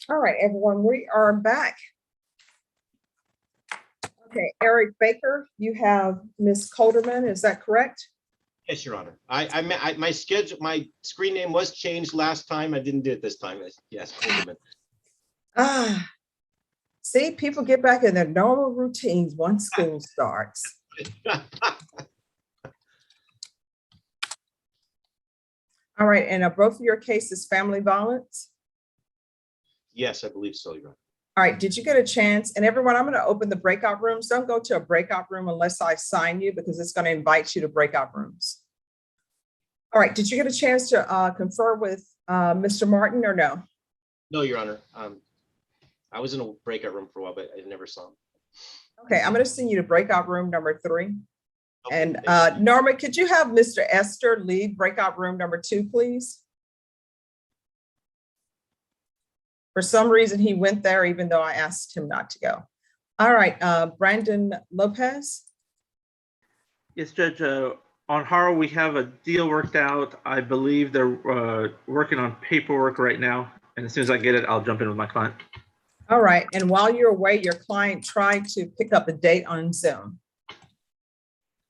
All right, everyone, we are back. Okay, Eric Baker, you have Ms. Colderman, is that correct? Yes, Your Honor. My schedule, my screen name was changed last time. I didn't do it this time. Yes, Colderman. See, people get back in their normal routines once school starts. All right, and both of your cases family violence? Yes, I believe so, Your Honor. All right, did you get a chance? And everyone, I'm going to open the breakout rooms. Don't go to a breakout room unless I sign you because it's going to invite you to breakout rooms. All right, did you get a chance to confer with Mr. Martin or no? No, Your Honor. I was in a breakout room for a while, but I never saw him. Okay, I'm going to send you to breakout room number 3. Okay, And Norma, could you have Mr. Esther lead breakout room number 2, please? For some reason, he went there even though I asked him not to go. All right, Brandon Lopez. Yes, Judge. On Haro, we have a deal worked out. I believe they're working on paperwork right now. And as soon as I get it, I'll jump in with my client. All right, and while you're away, your client tried to pick up a date on Zoom.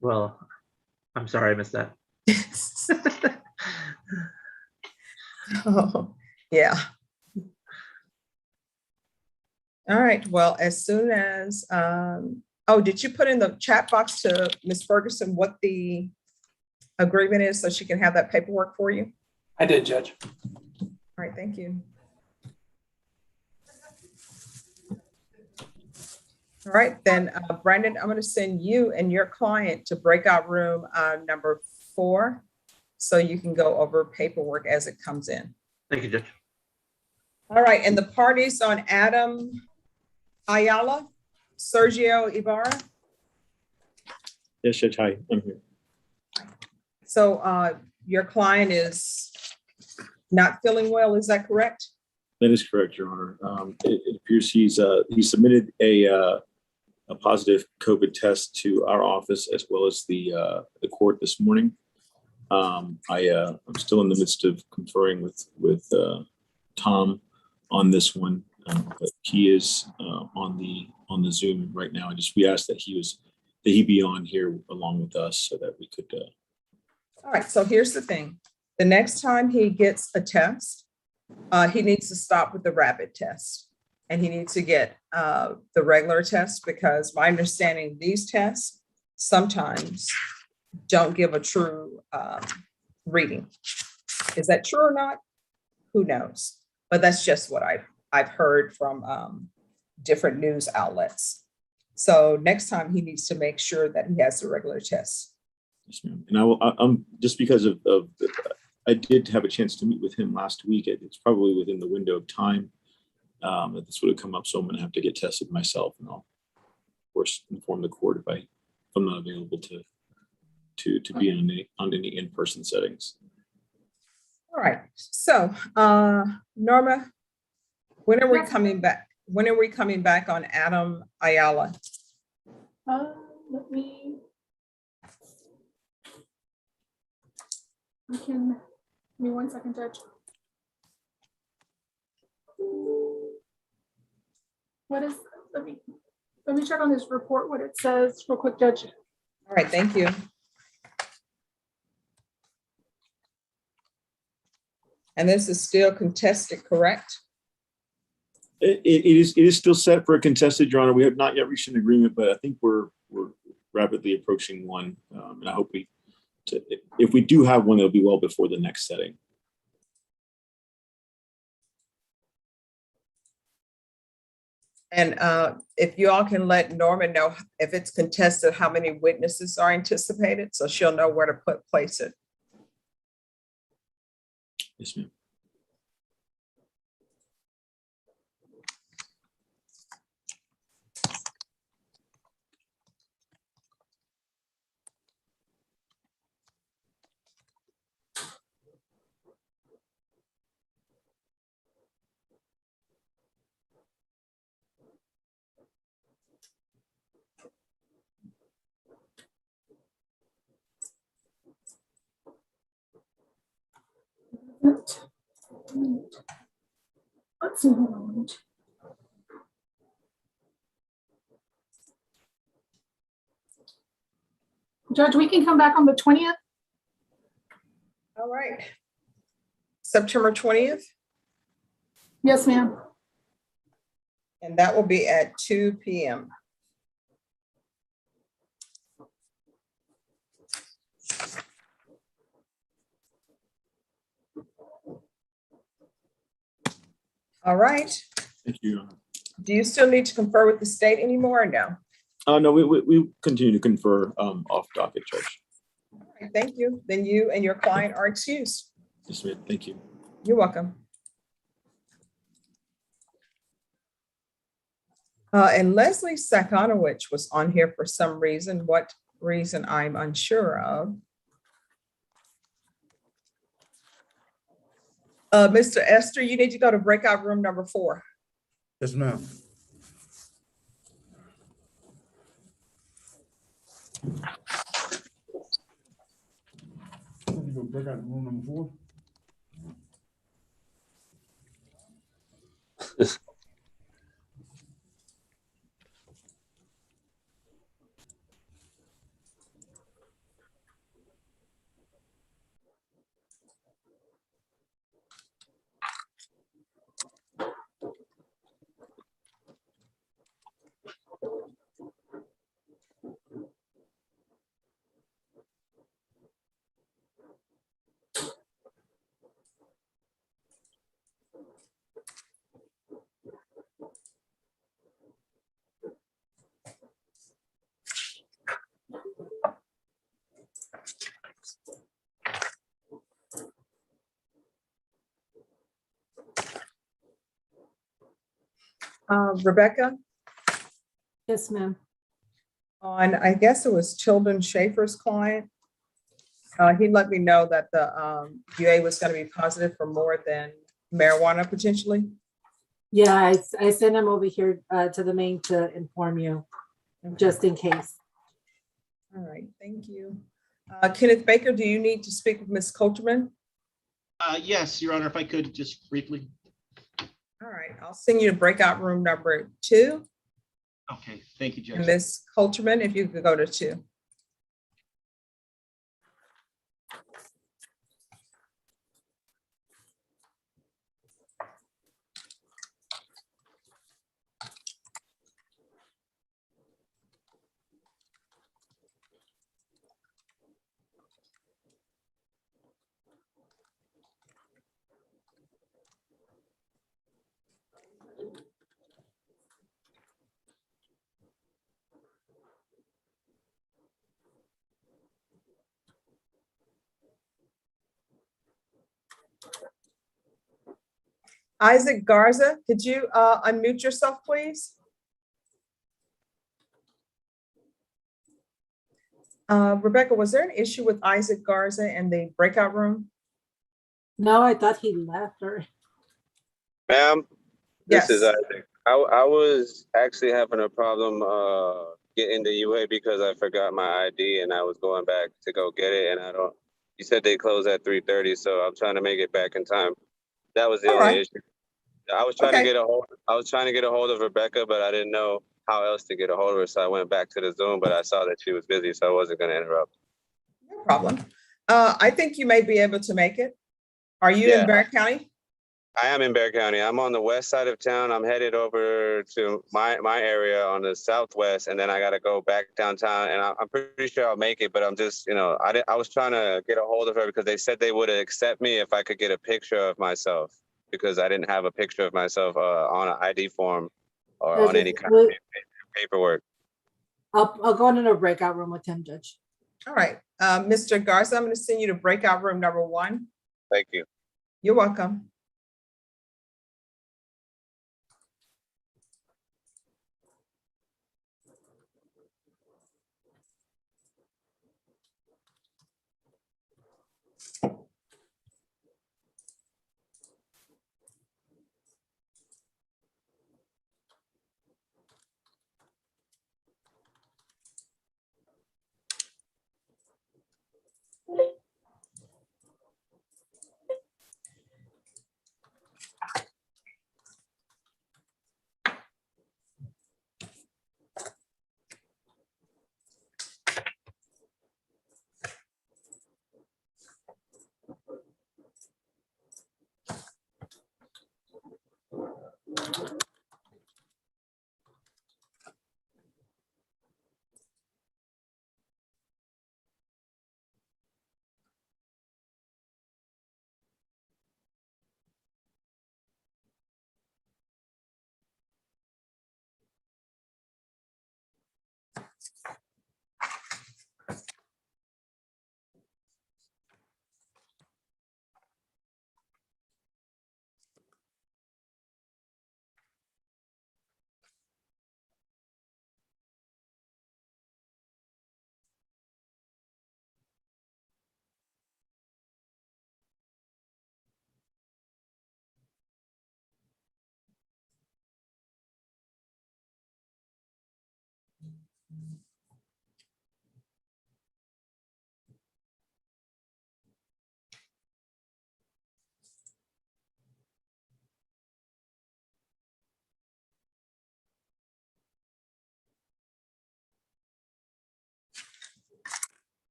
Well, I'm sorry I missed that. Oh, yeah. All right, well, as soon as, oh, did you put in the chat box to Ms. Ferguson what the agreement is so she can have that paperwork for you? I did, Judge. All right, thank you. All right, then, Brandon, I'm going to send you and your client to breakout room number 4 so you can go over paperwork as it comes in. Thank you, Judge. All right, and the parties on Adam Ayala, Sergio Ibarra. Yes, Judge. Hi, I'm here. So your client is not feeling well, is that correct? That is correct, Your Honor. It appears he submitted a positive COVID test to our office as well as the court this morning. I'm still in the midst of conferring with Tom on this one, but he is on the Zoom right now. We asked that he be on here along with us so that we could. All right, so here's the thing. The next time he gets a test, he needs to stop with the rapid test and he needs to get the regular test because my understanding, these tests sometimes don't give a true reading. Is that true or not? Who knows? But that's just what I've heard from different news outlets. So next time he needs to make sure that he has the regular test. Yes, ma'am. And I'm just because of I did have a chance to meet with him last week. It's probably within the window of time that this would have come up. So I'm going to have to get tested myself, and I'll of course inform the court if I'm not available to be on any in-person settings. All right. So Norma, when are we coming back? When are we coming back on Adam Ayala? Let me. Give me 1 second, Judge. What is, let me check on this report, what it says real quick, Judge. All right, thank you. And this is still contested, correct? It is still set for a contested, Your Honor. We have not yet reached an agreement, but I think we're rapidly approaching one, and I hope if we do have one, it'll be well before the next setting. And if you all can let Norma know if it's contested, how many witnesses are anticipated, so she'll know where to place it. Yes, ma'am. let's see. Hold on. Judge, we can come back on the 20th. All right. September 20th, Yes, ma'am. and that will be at 2 p.m. All right. Thank you, Your Honor. Do you still need to confer with the state anymore or no? No, we continue to confer off docket, Judge. All right, thank you. Then you and your client are excused. Yes, ma'am. Thank you. You're welcome. And Leslie Sakonowicz was on here for some reason. What reason I'm unsure of. Mr. Esther, you need to go to breakout room number 4. Yes, ma'am. You go break out room number 4. Rebecca, Yes, ma'am. on, I guess it was Tilden Schaefer's client. He let me know that the UA was going to be positive for more than marijuana potentially. Yeah, I sent him over here to the main to inform you, just in case. All right, thank you. Kenneth Baker, do you need to speak with Ms. Coulterman? Yes, Your Honor, if I could just briefly. All right, I'll send you to breakout room number 2. Okay, thank you, And Judge. Ms. Coulterman, if you could go to 2. Isaac Garza, could you unmute yourself, please? Rebecca, was there an issue with Isaac Garza in the breakout room? No, I thought he left or. Ma'am, Yes. this is Isaac. I was actually having a problem getting the UA because I forgot my ID and I was going back to go get it, and I don't. You said they close at 3:30, so I'm trying to make it back in time. That was the All only right. issue. I was trying to Okay. get a hold. I was trying to get a hold of Rebecca, but I didn't know how else to get a hold of her, so I went back to the Zoom. But I saw that she was busy, so I wasn't going to interrupt. No problem. I think you may be able to make it. Are you in Yeah. Barrett County? I am in Bexar County. I'm on the west side of town. I'm headed over to my area on the southwest, and then I got to go back downtown. And I'm pretty sure I'll make it, but I'm just, I was trying to get a hold of her because they said they would accept me if I could get a picture of myself, because I didn't have a picture of myself on an ID form or on any kind of paperwork. I'll go into the breakout room with him, Judge. All right. Mr. Garza, I'm going to send you to breakout room number 1. Thank you. You're welcome.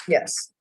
Yes.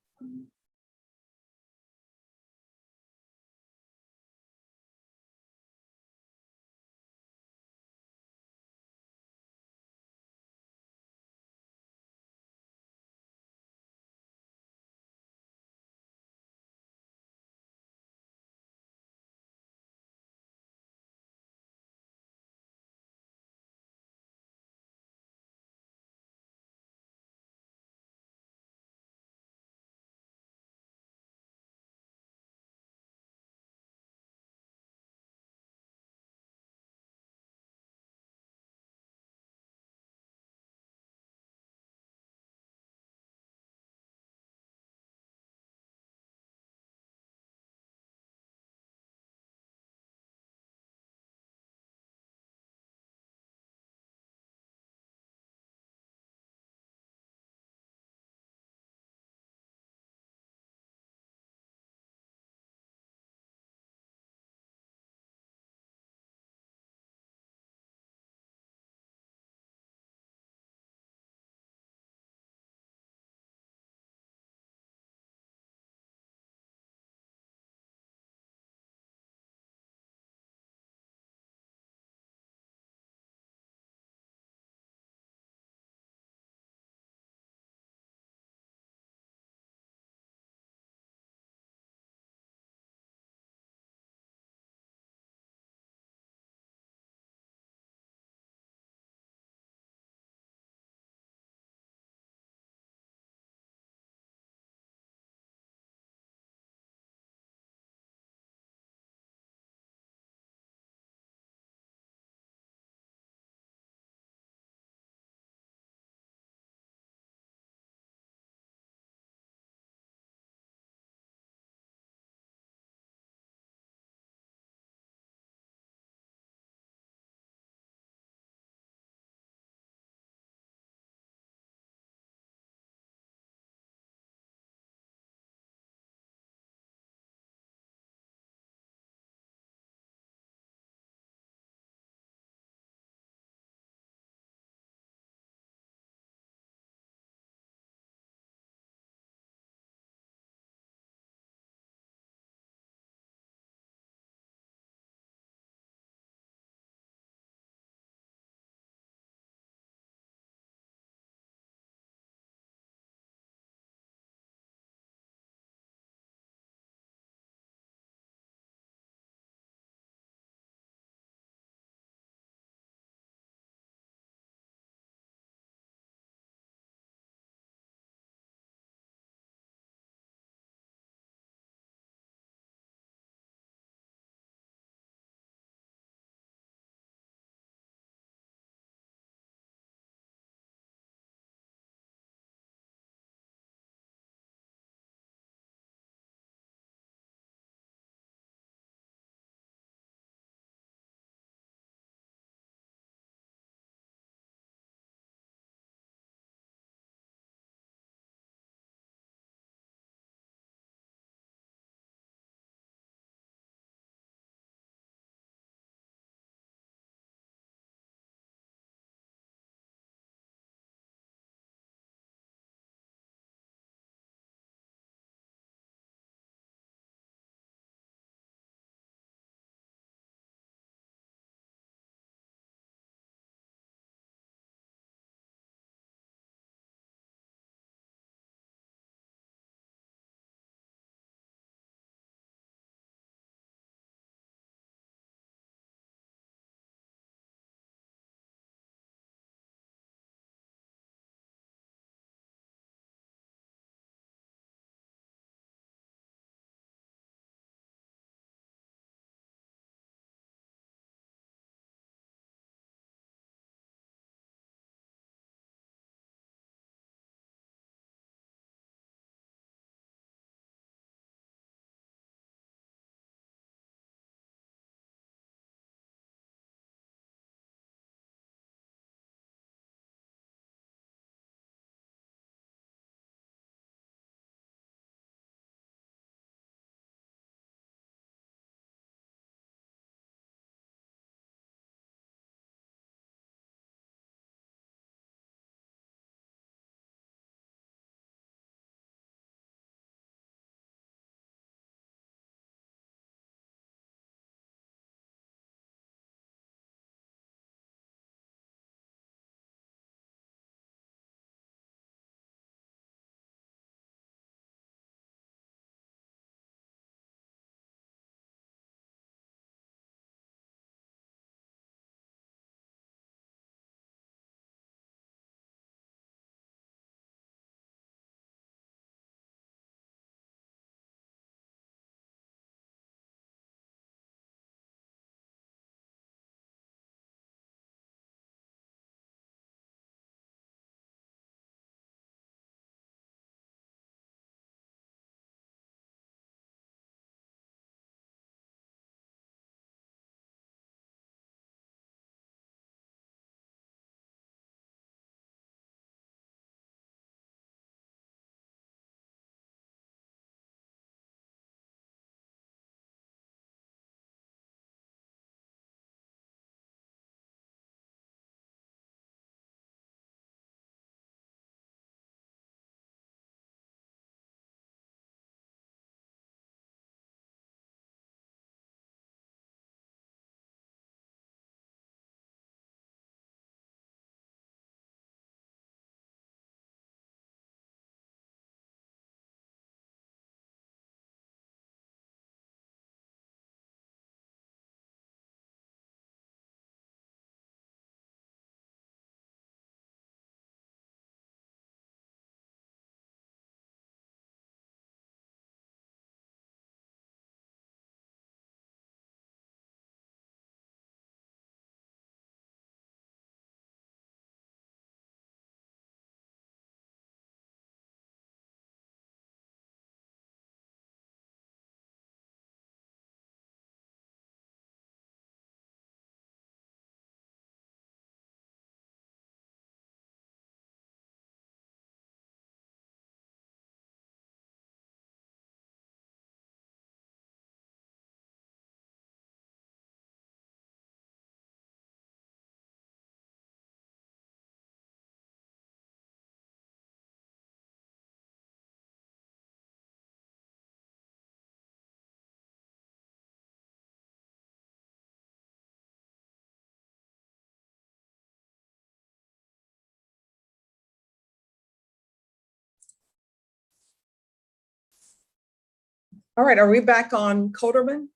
All right, are we back on Coderman?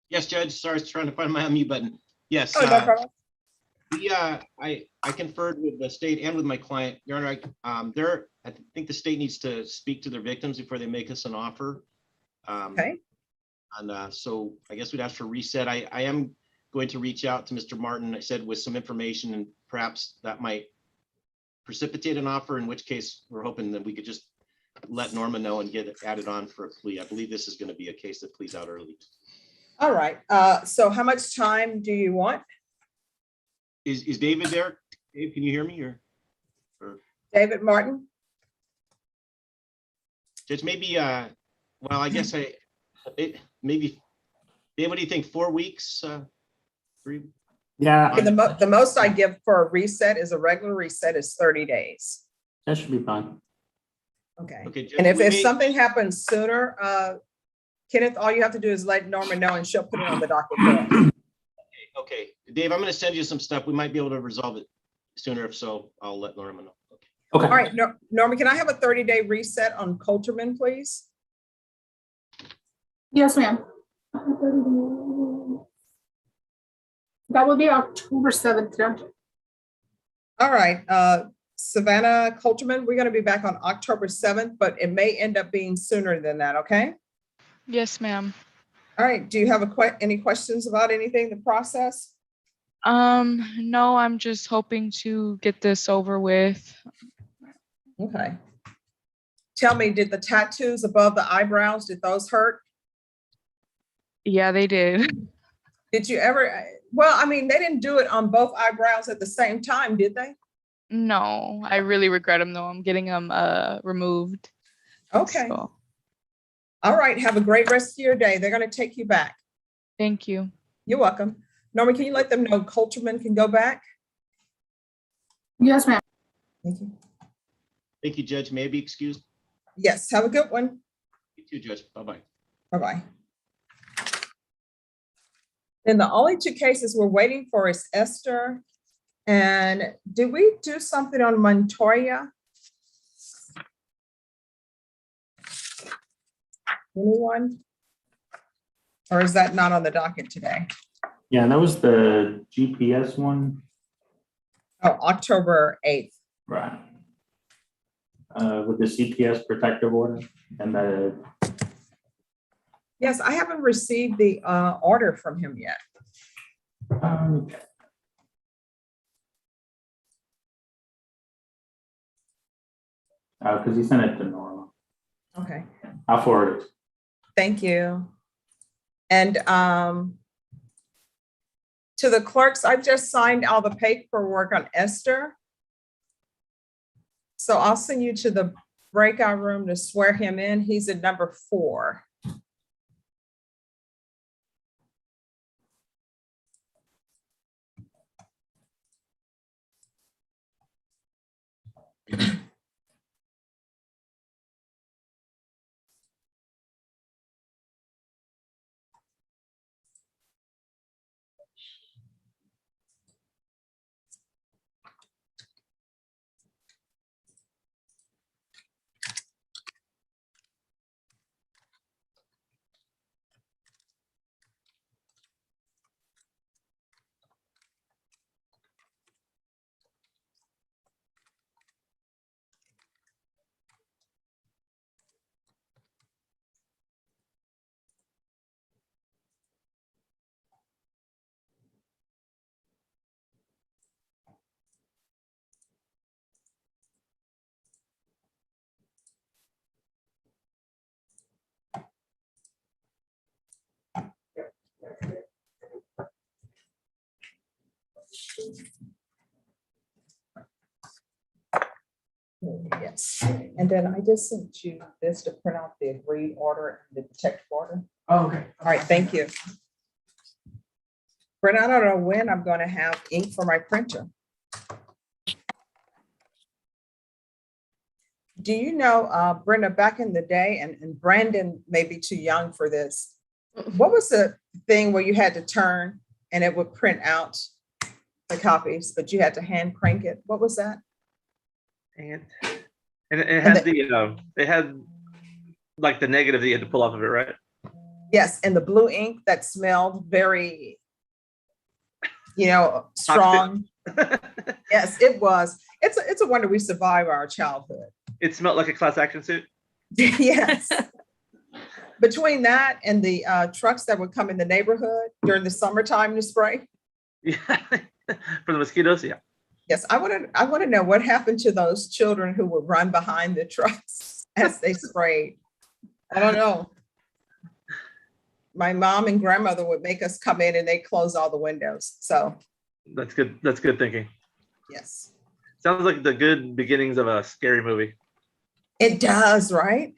Yes, Judge, sorry, I was trying to find my unmute button. Yes, Oh, no problem. I conferred with the state and with my client, Your Honor. I think the state needs to speak to their victims before they make us an offer. Okay. And so I guess we'd ask for reset. I am going to reach out to Mr. Martin, I said, with some information, and perhaps that might precipitate an offer, in which case we're hoping that we could just let Norma know and get it added on for a plea. I believe this is going to be a case that pleads out early. All right, so how much time do you want? Is David there? Dave, can you hear me, or David Martin? just maybe, well, I guess maybe, Dave, what do you think, 4 weeks? 3? Yeah, And the most I give for a reset is a regular reset is 30 days. that should be fine. Okay. Okay. Judge, And if we may- something happens sooner, Kenneth, all you have to do is let Norma know and she'll put it on the docket for us. Okay, Dave, I'm going to send you some stuff. We might be able to resolve it sooner. If so, I'll let Norma know. Okay. Okay. All right, Norma, can I have a 30-day reset on Coulterman, please? Yes, ma'am. That will be October 7th, Judge. All right, Savannah Coulterman, we're going to be back on October 7th, but it may end up being sooner than that, okay? Yes, ma'am. All right, do you have any questions about anything, the process? No, I'm just hoping to get this over with. Okay. Tell me, did the tattoos above the eyebrows, did those hurt? Yeah, they did. Did you ever, well, I mean, they didn't do it on both eyebrows at the same time, did they? No, I really regret them though. I'm getting them removed. Okay. So, All right, have a great rest of your day. They're going to take you back. thank you. You're welcome. Norma, can you let them know Coulterman can go back? Yes, ma'am. Thank you. Thank you, Judge. May I be excused? Yes, have a good one. You too, Judge. Bye-bye. Bye-bye. Then the only two cases we're waiting for is Esther. And did we do something on Montoya? Anyone? Or is that not on the docket today? Yeah, that was the GPS one, Oh, October 8th. right? With the CPS protective order and the, Yes, I haven't received the order from him yet. because he sent it to Norma. Okay, I'll forward it. thank you. And to the clerks, I've just signed all the paperwork on Esther. So I'll send you to the breakout room to swear him in. He's at number 4. Yes, and then I just sent you this to print out the agreed order, the protective order. Oh, okay. All right, thank you. Brenda, I don't know when I'm going to have ink for my printer. Do you know, Brenda, back in the day, and Brandon may be too young for this, what was the thing where you had to turn and it would print out the copies, but you had to hand crank it. What was that? And it had it had like the negative that you had to pull off of it, right? Yes, and the blue ink that smelled very, strong. Yes, it was. It's a wonder we survived our childhood. It smelled like a class action suit. Yes. Between that and the trucks that would come in the neighborhood during the summertime to spray. Yeah, for the mosquitoes. Yeah. Yes, I want to know what happened to those children who would run behind the trucks as they sprayed. I don't know. My mom and grandmother would make us come in and they close all the windows. So That's good. That's good thinking. yes, Sounds like the good beginnings of a scary movie. it does, right?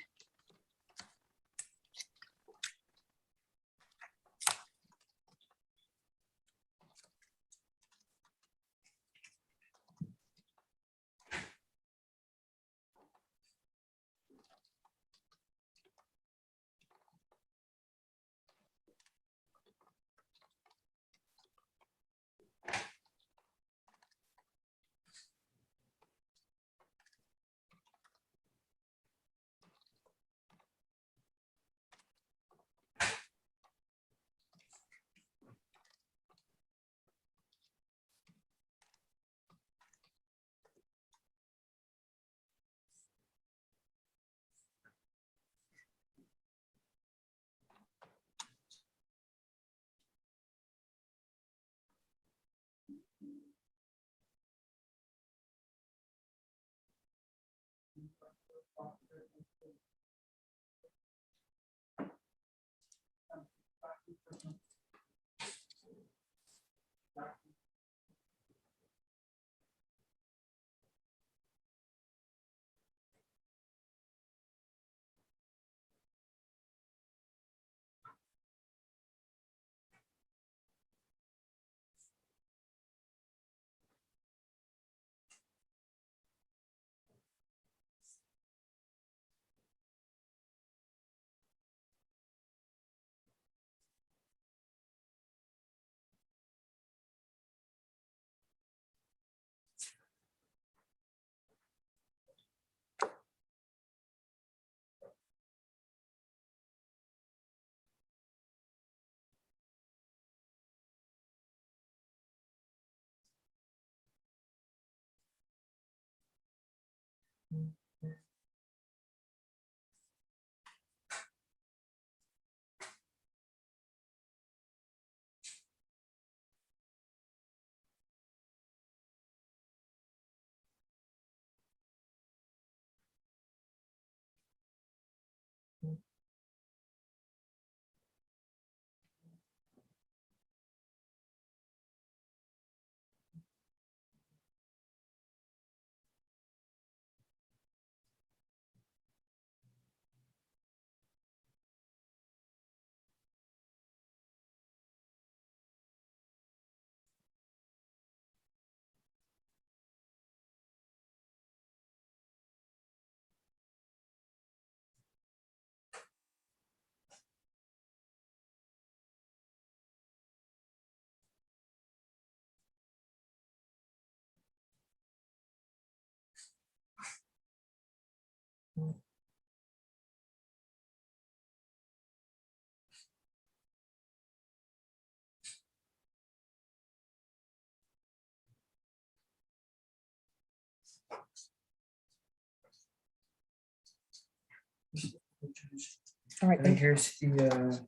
All right. And here's the,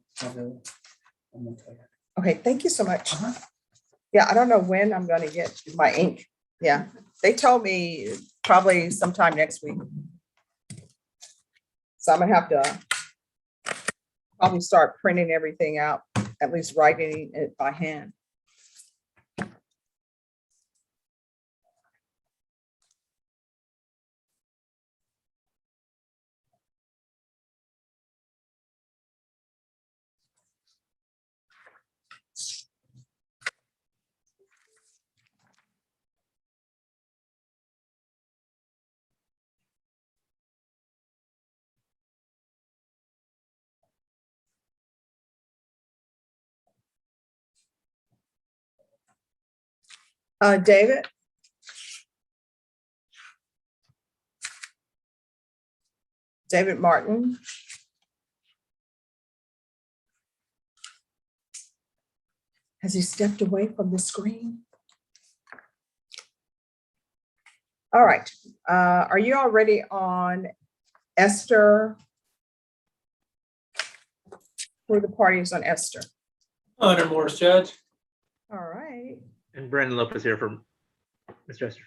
Okay, thank you so much. Yeah, I don't know when I'm gonna get my ink. Yeah, they told me probably sometime next week. So I'm gonna have to probably start printing everything out, at least writing it by hand. David? David Martin? Has he stepped away from the screen? All right, are you already on Esther? Who are the parties on Esther? Honor Morris, Judge. All right, And Brandon Lopez here from Mr. Esther.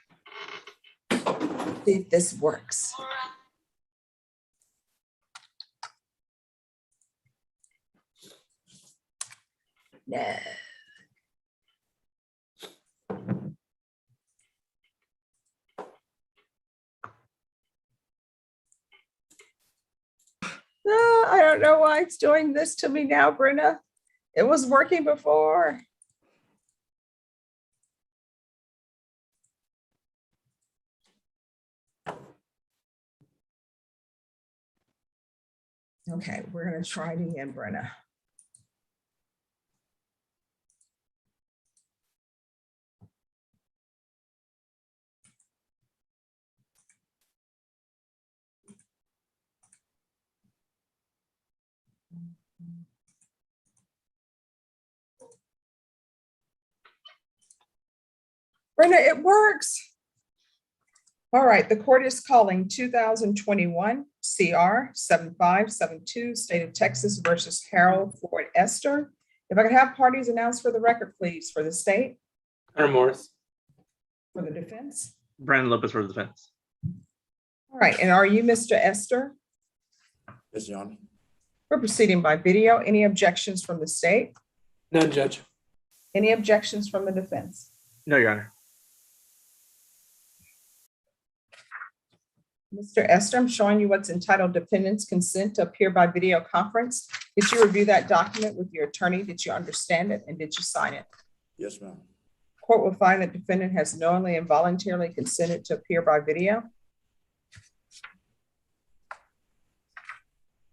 see if this works. No. I don't know why it's doing this to me now, Brenda. It was working before. Okay, we're gonna try it again, Brenda. Brenda, it works. All right, the court is calling 2021 CR 7572, State of Texas versus Harold Ford Esther. If I could have parties announced for the record, please, for the state, Honor Morris. for the defense. Brandon Lopez for the defense. All right, and are you Mr. Esther? Yes, Your Honor. We're proceeding by video. Any objections from the state? None, Judge. Any objections from the defense? No, Your Honor. Mr. Esther, I'm showing you what's entitled Defendant's Consent to Appear by Video Conference. Did you review that document with your attorney? Did you understand it? And did you sign it? Yes, ma'am. Court will find that defendant has knowingly and voluntarily consented to appear by video.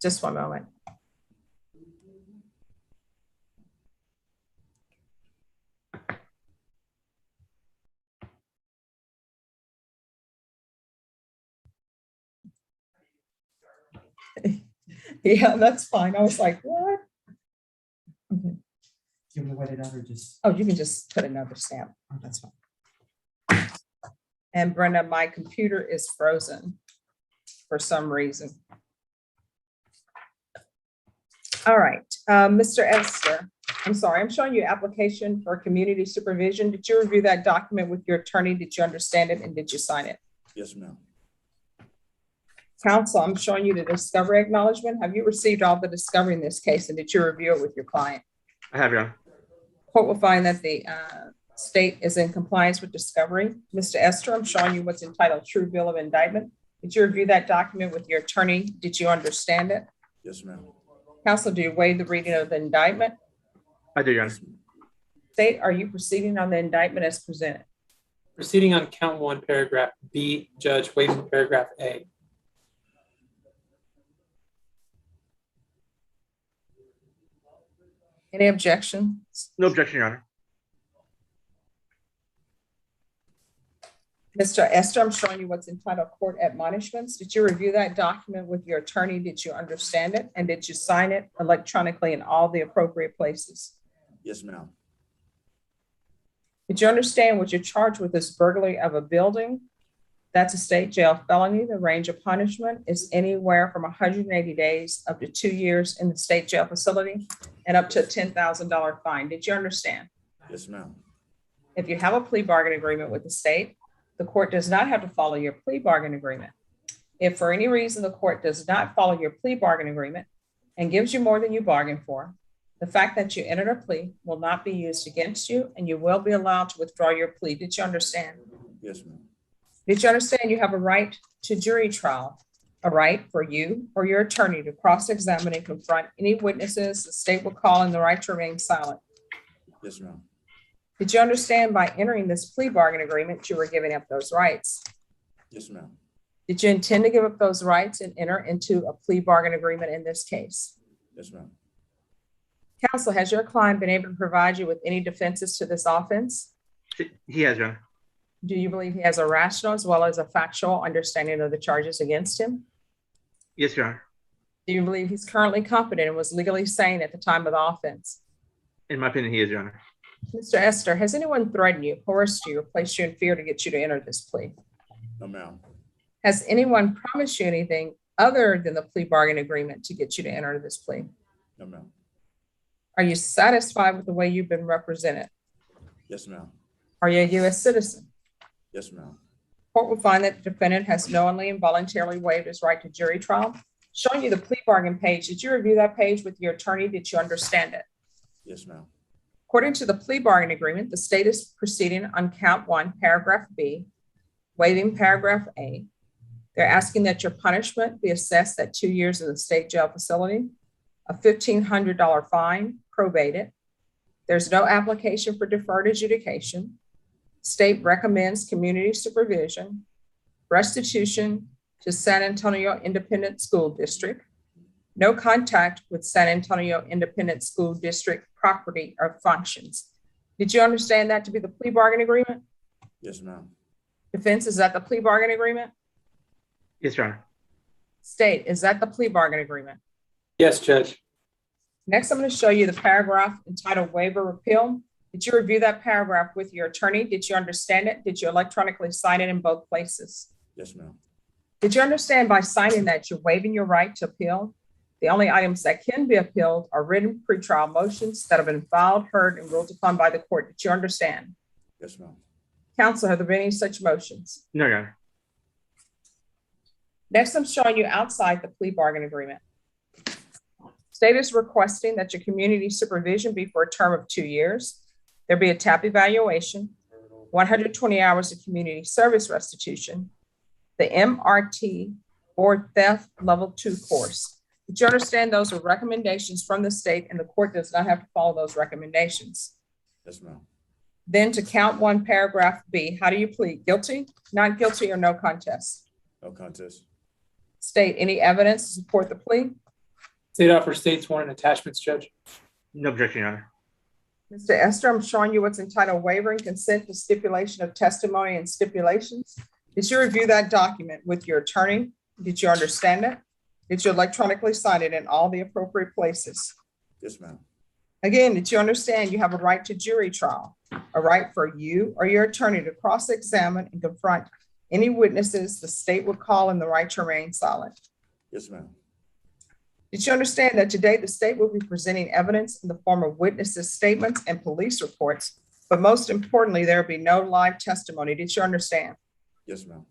Just one moment. Yeah, that's fine. I was like, what? Okay. You want to wait it out or just? Oh, you can just put another stamp. Oh, that's fine. And Brenda, my computer is frozen for some reason. All right, Mr. Esther, I'm sorry, I'm showing you application for community supervision. Did you review that document with your attorney? Did you understand it and did you sign it? Yes, ma'am. Counsel, I'm showing you the discovery acknowledgement. Have you received all the discovery in this case and did you review it with your client? I have, Your Honor. Court will find that the state is in compliance with discovery. Mr. Esther, I'm showing you what's entitled True Bill of Indictment. Did you review that document with your attorney? Did you understand it? Yes, ma'am. Counsel, do you waive the reading of the indictment? I do, Your Honor. State, are you proceeding on the indictment as presented? Proceeding on count 1, paragraph B, Judge, waiving paragraph A. Any objections? No objection, Your Honor. Mr. Esther, I'm showing you what's entitled Court Admonishments. Did you review that document with your attorney? Did you understand it? And did you sign it electronically in all the appropriate places? Yes, ma'am. Did you understand what you're charged with is burglary of a building? That's a state jail felony. The range of punishment is anywhere from 180 days up to 2 years in the state jail facility and up to a $10,000 fine. Did you understand? Yes, ma'am. If you have a plea bargain agreement with the state, the court does not have to follow your plea bargain agreement. If for any reason the court does not follow your plea bargain agreement and gives you more than you bargained for, the fact that you entered a plea will not be used against you and you will be allowed to withdraw your plea. Did you understand? Yes, ma'am. Did you understand you have a right to jury trial, a right for you or your attorney to cross-examine and confront any witnesses the state will call and the right to remain silent? Yes, ma'am. Did you understand by entering this plea bargain agreement, you were giving up those rights? Yes, ma'am. Did you intend to give up those rights and enter into a plea bargain agreement in this case? Yes, ma'am. Counsel, has your client been able to provide you with any defenses to this offense? He has, Your Honor. Do you believe he has a rational as well as a factual understanding of the charges against him? Yes, Your Honor. Do you believe he's currently competent and was legally sane at the time of the offense? In my opinion, he is, Your Honor. Mr. Esther, has anyone threatened you, coerced you, or placed you in fear to get you to enter this plea? No, ma'am. Has anyone promised you anything other than the plea bargain agreement to get you to enter this plea? No, ma'am. Are you satisfied with the way you've been represented? Yes, ma'am. Are you a U.S. citizen? Yes, ma'am. Court will find that the defendant has knowingly and voluntarily waived his right to jury trial. Showing you the plea bargain page, did you review that page with your attorney? Did you understand it? Yes, ma'am. According to the plea bargain agreement, the state is proceeding on count 1, paragraph B, waiving paragraph A. They're asking that your punishment be assessed at 2 years in the state jail facility, a $1,500 fine, probated. There's no application for deferred adjudication. State recommends community supervision, restitution to San Antonio Independent School District, no contact with San Antonio Independent School District property or functions. Did you understand that to be the plea bargain agreement? Yes, ma'am. Defense, is that the plea bargain agreement? Yes, Your Honor. State, is that the plea bargain agreement? Yes, Judge. Next, I'm going to show you the paragraph entitled waiver repeal. Did you review that paragraph with your attorney? Did you understand it? Did you electronically sign it in both places? Yes, ma'am. Did you understand by signing that you're waiving your right to appeal? The only items that can be appealed are written pretrial motions that have been filed, heard, and ruled upon by the court. Did you understand? Yes, ma'am. Counsel, have there been any such motions? No, Your Honor. Next, I'm showing you outside the plea bargain agreement. State is requesting that your community supervision be for a term of 2 years. There be a TAP evaluation, 120 hours of community service restitution, the MRT or theft level 2 course. Did you understand those are recommendations from the state and the court does not have to follow those recommendations? Yes, ma'am. Then to count 1, paragraph B, how do you plead? Guilty, not guilty, or no contest? No contest. State, any evidence to support the plea? State offers states warrant attachments, Judge. No objection, Your Honor. Mr. Esther, I'm showing you what's entitled waiver and consent to stipulation of testimony and stipulations. Did you review that document with your attorney? Did you understand it? Did you electronically sign it in all the appropriate places? Yes, ma'am. Again, did you understand you have a right to jury trial, a right for you or your attorney to cross-examine and confront any witnesses the state would call and the right to remain silent? Yes, ma'am. Did you understand that today the state will be presenting evidence in the form of witnesses' statements and police reports, but most importantly, there will be no live testimony? Did you understand? Yes, ma'am.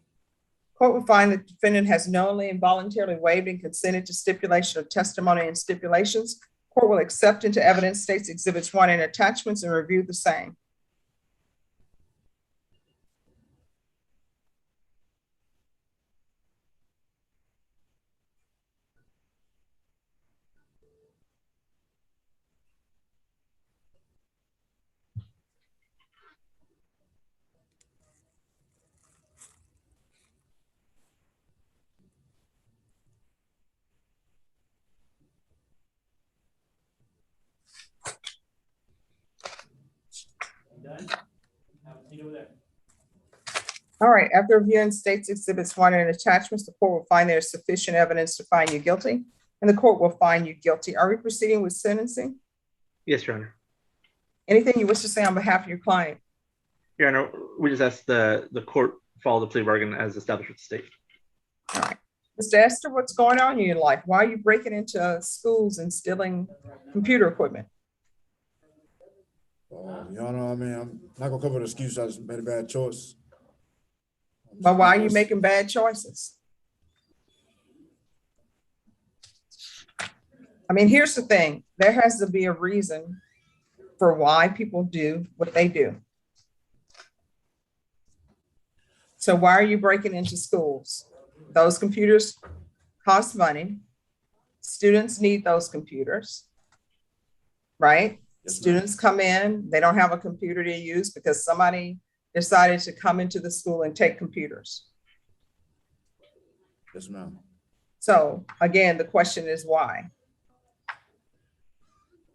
Court will find that the defendant has knowingly and voluntarily waived and consented to stipulation of testimony and stipulations. Court will accept into evidence states exhibits 1 and attachments and review the same. All right, after reviewing states exhibits 1 and attachments, the court will find there is sufficient evidence to find you guilty, and the court will find you guilty. Are we proceeding with sentencing? Yes, Your Honor. Anything you wish to say on behalf of your client? Your Honor, we just asked the court follow the plea bargain as established with the state. All right. Mr. Esther, what's going on in your life? Why are you breaking into schools and stealing computer equipment? Your Honor, I mean, I'm not gonna cover the excuse. I just made a bad choice. But why are you making bad choices? I mean, here's the thing. There has to be a reason for why people do what they do. So why are you breaking into schools? Those computers cost money. Students need those computers, right? Yes, ma'am. Students come in, they don't have a computer to use because somebody decided to come into the school and take computers. Yes, ma'am. So again, the question is why?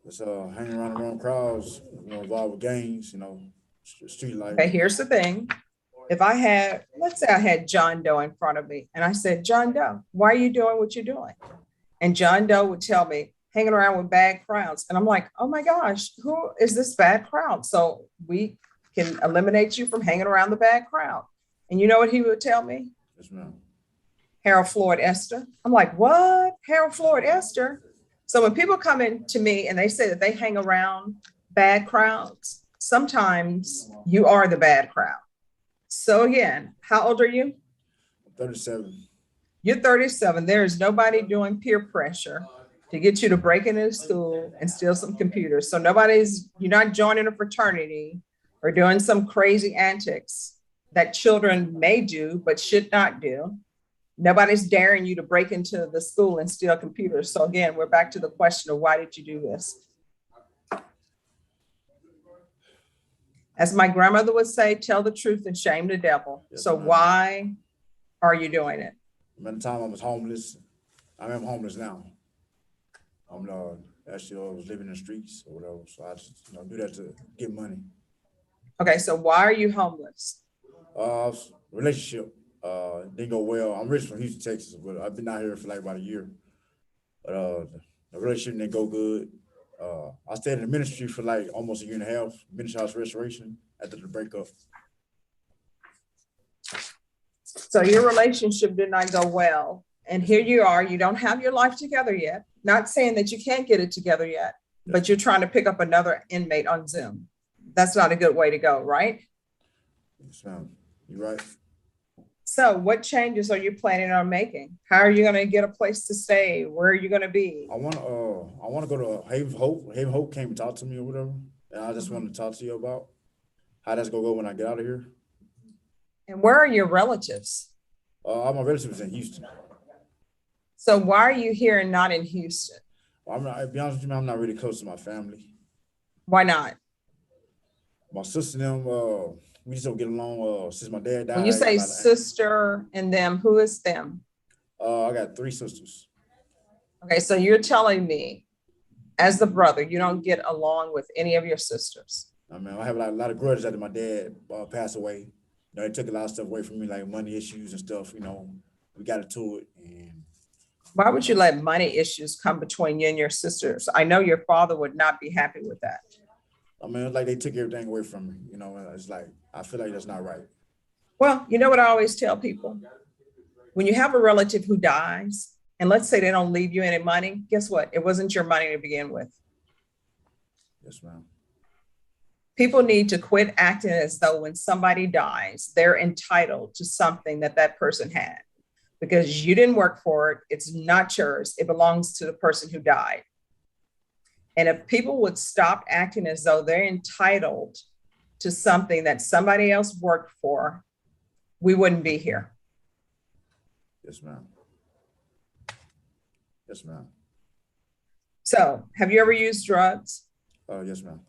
It's hanging around the wrong crowds, involved with gangs, Street light. Okay, here's the thing. If I had, let's say I had John Doe in front of me and I said, John Doe, why are you doing what you're doing? And John Doe would tell me, hanging around with bad crowds. And I'm like, oh my gosh, who is this bad crowd? So we can eliminate you from hanging around the bad crowd. And you know what he would tell me? Yes, ma'am. Harold Floyd Esther. I'm like, what? Harold Floyd Esther? So when people come in to me and they say that they hang around bad crowds, sometimes you are the bad crowd. So again, how old are you? 37. You're 37. There is nobody doing peer pressure to get you to break into the school and steal some computers. So you're not joining a fraternity or doing some crazy antics that children may do, but should not do. Nobody's daring you to break into the school and steal computers. So again, we're back to the question of why did you do this? As my grandmother would say, tell the truth and shame the devil. Yes, So ma'am. why are you doing it? By the time I was homeless, I am homeless now. I'm actually I was living in the streets or whatever. So I just do that to get money. Okay, so why are you homeless? Relationship didn't go well. I'm rich from Houston, Texas, but I've been out here for like about a year. But the relationship didn't go good. I stayed in the ministry for like almost a year and a half, ministry house restoration after the breakup. So your relationship did not go well. And here you are, you don't have your life together yet. Not saying that you can't get it together yet, but you're trying to pick up another inmate on Zoom. That's not a good way to go, right? Yes, ma'am. You're right. So what changes are you planning on making? How are you going to get a place to stay? Where are you going to be? I want to go to Haven Hope. Haven Hope came and talked to me or whatever. And I just wanted to talk to you about how that's going to go when I get out of here. And where are your relatives? All my relatives in Houston. So why are you here and not in Houston? Well, I'll be honest with you, man, I'm not really close to my family. Why not? My sister and them, we just don't get along since my dad died. When you say sister and them, who is them? I got 3 sisters. Okay, so you're telling me as the brother, you don't get along with any of your sisters. I mean, I have a lot of grudges after my dad passed away. They took a lot of stuff away from me, like money issues and stuff. We got into it. And why would you let money issues come between you and your sisters? I know your father would not be happy with that. I mean, it's like they took everything away from me. It's like, I feel like that's not right. Well, you know what I always tell people? When you have a relative who dies, and let's say they don't leave you any money, guess what? It wasn't your money to begin with. Yes, ma'am. People need to quit acting as though when somebody dies, they're entitled to something that that person had. Because you didn't work for it, it's not yours, it belongs to the person who died. And if people would stop acting as though they're entitled to something that somebody else worked for, we wouldn't be here. Yes, ma'am. Yes, ma'am. So have you ever used drugs? Yes, ma'am.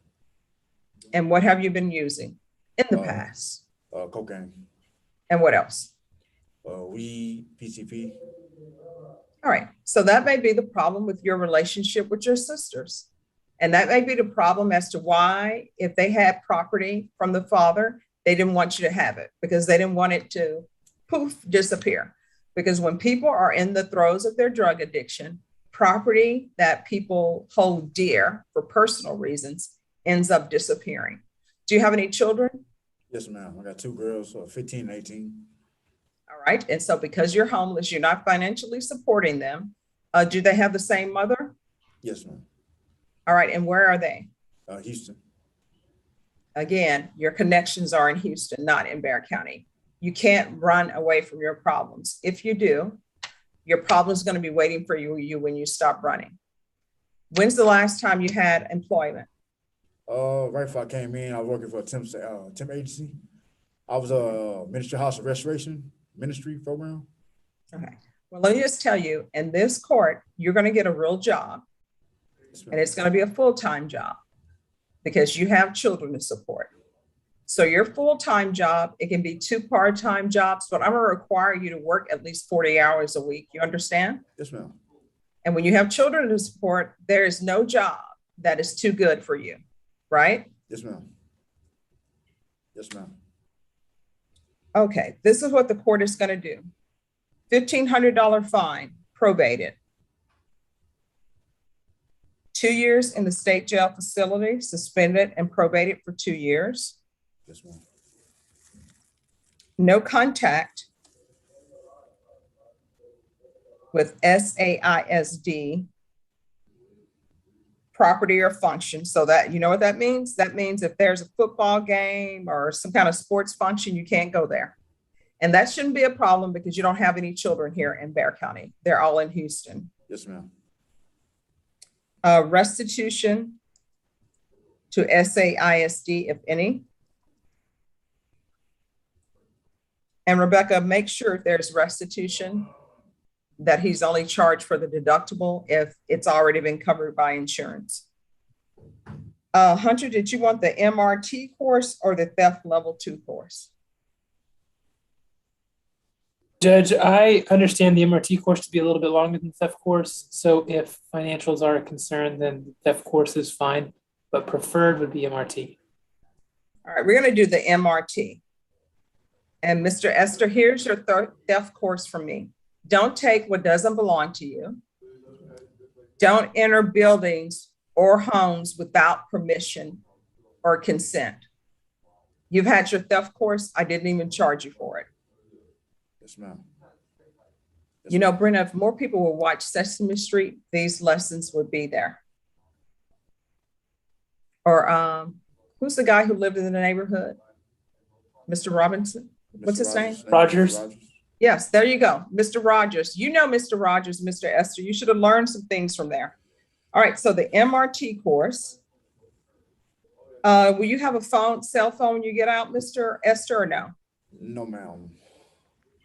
And what have you been using in the past? Cocaine. And what else? Weed, PCP. All right. So that may be the problem with your relationship with your sisters. And that may be the problem as to why, if they had property from the father, they didn't want you to have it because they didn't want it to poof, disappear. Because when people are in the throes of their drug addiction, property that people hold dear for personal reasons ends up disappearing. Do you have any children? Yes, ma'am. I got 2 girls, 15 and 18. All right. And so because you're homeless, you're not financially supporting them. Do they have the same mother? Yes, ma'am. All right. And where are they? Houston. Again, your connections are in Houston, not in Bexar County. You can't run away from your problems. If you do, your problem is going to be waiting for you when you stop running. When's the last time you had employment? Right before I came in, I was working for a temp agency. I was a ministry house of restoration ministry program. Okay. Well, let me just tell you, in this court, you're going to get a real job, and it's going to be a full-time job because you have children to support. So your full-time job, it can be 2 part-time jobs, but I'm going to require you to work at least 40 hours a week. You understand? Yes, ma'am. And when you have children to support, there is no job that is too good for you, right? Yes, ma'am. Yes, ma'am. Okay, this is what the court is going to do. $1,500 fine, probated. 2 years in the state jail facility, suspended and probated for 2 years. Yes, ma'am. No contact with SAISD property or function. So that, you know what that means? That means if there's a football game or some kind of sports function, you can't go there. And that shouldn't be a problem because you don't have any children here in Bexar County. They're all in Houston. Yes, ma'am. Restitution to SAISD, if any. And Rebecca, make sure if there's restitution that he's only charged for the deductible if it's already been covered by insurance. Hunter, did you want the MRT course or the theft level 2 course? Judge, I understand the MRT course to be a little bit longer than the theft course. So if financials are a concern, then the theft course is fine, but preferred would be MRT. All right, we're going to do the MRT. And Mr. Esther, here's your theft course from me. Don't take what doesn't belong to you. Don't enter buildings or homes without permission or consent. You've had your theft course. I didn't even charge you for it. Yes, ma'am. You know, Brenda, if more people will watch Sesame Street, these lessons would be there. Or who's the guy who lived in the neighborhood? Mr. Robinson? What's his name? Rogers. Yes, there you go. Mr. Rogers. You know Mr. Rogers, Mr. Esther. You should have learned some things from there. All right, so the MRT course. Will you have a cell phone when you get out, Mr. Esther, or no? No, ma'am.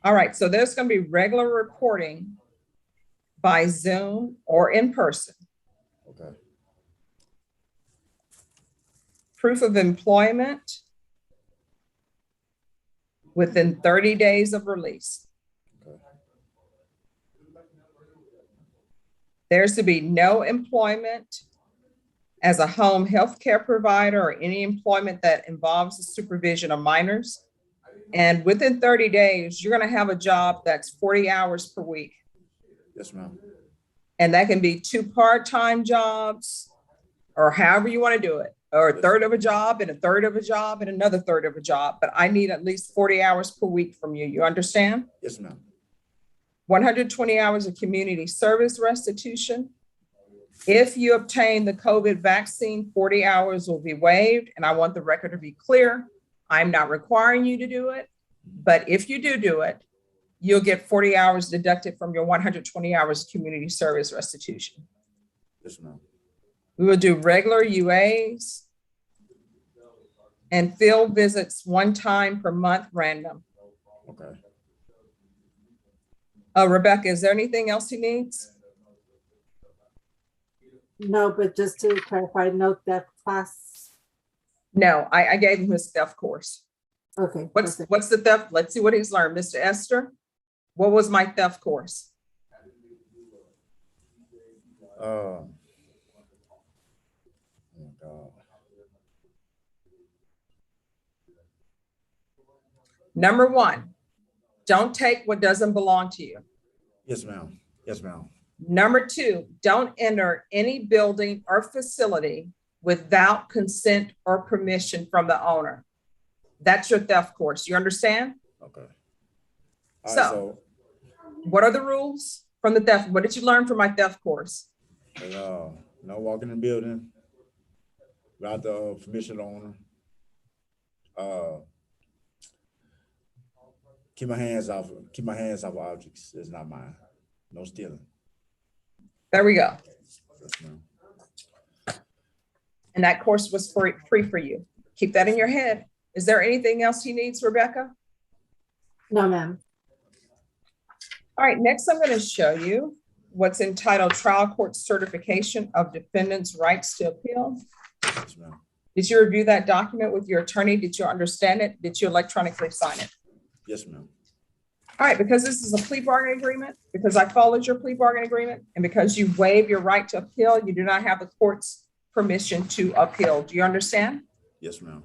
All right, so there's going to be regular reporting by Zoom or in person. Okay. Proof of employment within 30 days of release. Okay. There's to be no employment as a home health care provider or any employment that involves the supervision of minors. And within 30 days, you're going to have a job that's 40 hours per week. Yes, ma'am. And that can be 2 part-time jobs or however you want to do it, or a third of a job and a third of a job and another third of a job. But I need at least 40 hours per week from you. You understand? Yes, ma'am. 120 hours of community service restitution. If you obtain the COVID vaccine, 40 hours will be waived. And I want the record to be clear. I'm not requiring you to do it, but if you do it, you'll get 40 hours deducted from your 120 hours of community service restitution. Yes, ma'am. We will do regular UAs and field visits 1 time per month random. Okay. Rebecca, is there anything else he needs? No, but just to clarify, no theft class. No, I gave him his theft course. Okay. What's perfect. the theft? Let's see what he's learned. Mr. Esther, what was my theft course? Oh my God. Number 1, don't take what doesn't belong to you. Yes, ma'am. Yes, ma'am. Number 2, don't enter any building or facility without consent or permission from the owner. That's your theft course. You understand? Okay. So- All right, so What are the rules from the theft? What did you learn from my theft course? no walking in the building without the permission of the owner. Keep my hands off of objects. It's not mine. No stealing. There we go. Yes, ma'am. And that course was free for you. Keep that in your head. Is there anything else he needs, Rebecca? No, ma'am. All right, next I'm going to show you what's entitled Trial Court Certification of Defendant's Rights to Appeal. Yes, ma'am. Did you review that document with your attorney? Did you understand it? Did you electronically sign it? Yes, ma'am. All right, because this is a plea bargaining agreement, because I followed your plea bargaining agreement, and because you waive your right to appeal, you do not have the court's permission to appeal. Do you understand? Yes, ma'am.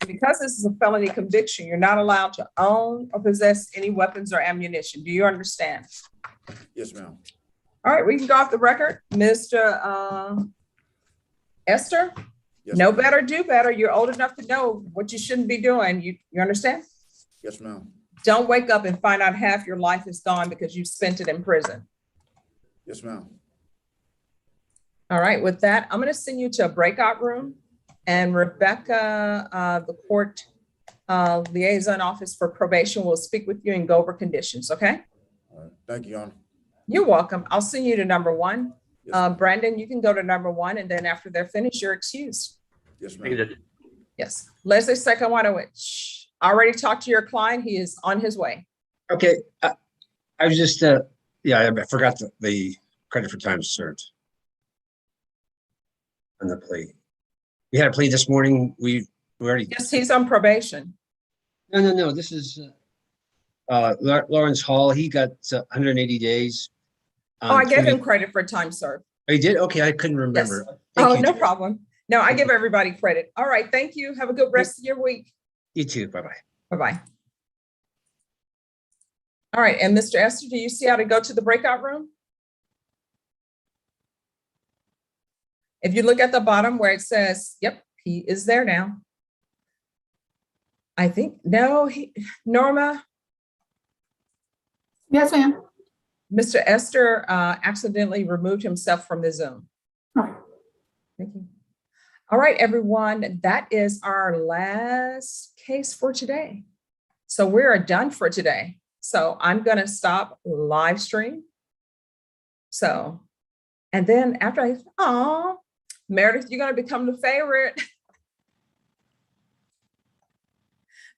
Because this is a felony conviction, you're not allowed to own or possess any weapons or ammunition. Do you understand? Yes, ma'am. All right, we can go off the record. Mr. Esther, Yes, know ma'am. better, do better. You're old enough to know what you shouldn't be doing. You understand? Yes, ma'am. Don't wake up and find out half your life is gone because you spent it in prison. Yes, ma'am. All right, with that, I'm going to send you to a breakout room, and Rebecca, the court liaison office for probation, will speak with you and go over conditions, okay? All right. Thank you, Your Honor. You're welcome. I'll send you to number one. Yes, ma'am. Brandon, you can go to number one, and then after they're finished, you're excused. Yes, Thank you, ma'am. Judge. Yes. Leslie Sekanwanowicz, already talked to your client. He is on his way. Okay, I was just, yeah, I forgot the credit for time served on the plea. We had a plea this morning. We already, Yes, he's on probation. no, this is Lawrence Hall. He got 180 days. Oh, I gave 20 him credit for time served. Oh, you did? Okay, I couldn't remember. Yes. Thank Oh, you, no Judge. problem. No, I give everybody credit. All right, thank you. Have a good rest of your week. You too, bye-bye. Bye-bye. All right, and Mr. Esther, do you see how to go to the breakout room? If you look at the bottom where it says, yep, he is there now. I think, no, Norma, Yes, ma'am. Mr. Esther accidentally removed himself from the Zoom. Oh. Thank you. All right, everyone, that is our last case for today. So we're done for today. So I'm going to stop live stream. So, and then after Meredith, you're going to become the favorite.